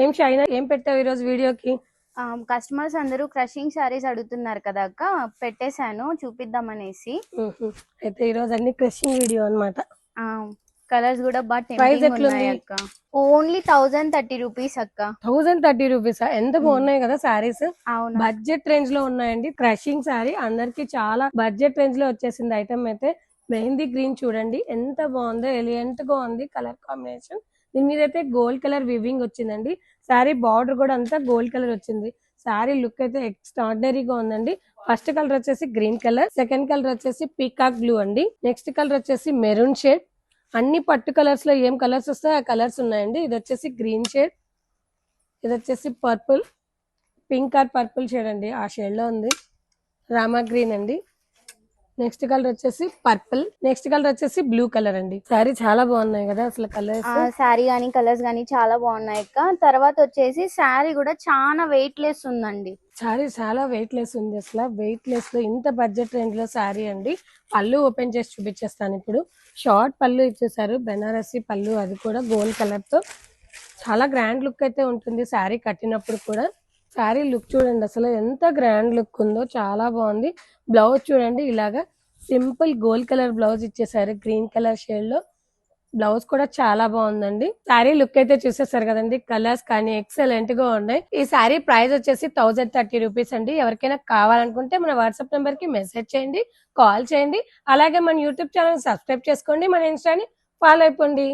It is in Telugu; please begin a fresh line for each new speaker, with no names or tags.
ఏం షైనా ఏం పెట్టావు ఈ రోజు వీడియోకి?
కస్టమర్స్ అందరూ క్రషింగ్ సారీస్ అడుగుతున్నారు కదా అక్క, పెట్టేశాను చూపిద్దామనేసి.
అయితే ఈ రోజు అన్ని క్రషింగ్ వీడియో అన్నమాట.
కలర్స్ కూడా బాగా
ప్రైస్
టెంప్టింగ్
ఎట్లుంది?
ఉన్నాయి అక్క. ఓన్లీ 1030 రూపీస్ అక్క.
1030 రూపీస్ ఎంత బాగున్నాయి కదా సారీస్.
అవును,
బడ్జెట్ రేంజ్ లో ఉన్నాయండి. క్రషింగ్ సారీ అందరికి చాలా బడ్జెట్ రేంజ్ లో వచ్చేసింది ఐటమ్ అయితే. మెహందీ గ్రీన్ చూడండి ఎంత బాగుందో, ఎలియంట్ గా ఉంది కలర్ కాంబినేషన్. దీని మీద అయితే గోల్డ్ కలర్ వివింగ్ వచ్చిందండి. సారీ బార్డర్ కూడా అంతా గోల్డ్ కలర్ వచ్చింది. సారీ లుక్ అయితే ఎక్స్ట్రాడినరీగా ఉందండి. ఫస్ట్ కలర్ వచ్చేసి గ్రీన్ కలర్, సెకండ్ కలర్ వచ్చేసి పీకాక్ బ్లూ అండి, నెక్స్ట్ కలర్ వచ్చేసి మెరూన్ షేడ్. అన్ని పట్టు కలర్స్ లో ఏం కలర్స్ వస్తాయో ఆ కలర్స్ ఉన్నాయండి. ఇది వచ్చేసి గ్రీన్ షేడ్, ఇది వచ్చేసి purple, pink are purple shade అండి, ఆ షేడ్ లో ఉంది. రామా గ్రీన్ అండి. నెక్స్ట్ కలర్ వచ్చేసి పర్పుల్, నెక్స్ట్ కలర్ వచ్చేసి బ్లూ కలర్ అండి. సారీ చాలా బాగున్నాయి కదా అసలు కలర్స్.
శారీ గానీ కలర్స్ గానీ చాలా బాగున్నాయి అక్క. తర్వాత వచ్చేసి శారీ కూడా చాలా వెయిట్ లెస్ ఉందండి.
సారీ చాలా వెయిట్ లెస్ ఉంది. అసలు వెయిట్ లెస్ లో ఇంత బడ్జెట్ రేంజ్ లో సారీ అండి. పళ్ళు ఓపెన్ చేసి చూపించేస్తాను ఇప్పుడు. షార్ట్ పళ్ళు ఇచ్చేసారు, బెనారసి పళ్ళు, అది కూడా గోల్డ్ కలర్ తో. చాలా గ్రాండ్ లుక్ అయితే ఉంటుంది సారీ కట్టినప్పుడు కూడా. సారీ లుక్ చూడండి అసలు ఎంత గ్రాండ్ లుక్ ఉందో, చాలా బాగుంది. బ్లౌజ్ చూడండి, ఇలాగా సింపుల్ గోల్డ్ కలర్ బ్లౌజ్ ఇచ్చేసారు గ్రీన్ కలర్ షేడ్ లో. బ్లౌజ్ కూడా చాలా బాగుందండి. శారీ లుక్ అయితే చూసేసారు కదండి. కలర్స్ కానీ ఎక్సలెంట్ గా ఉన్నాయి. ఈ శారీ ప్రైస్ వచ్చేసి 1030 రూపీస్ అండి. ఎవరికైనా కావాలనుకుంటే మన వాట్సాప్ నెంబర్ కి మెసేజ్ చేయండి, కాల్ చేయండి. అలాగే మన యూట్యూబ్ ఛానల్ సబ్స్క్రైబ్ చేసుకోండి, మన ఇన్స్టాని ఫాలో అయిపోండి.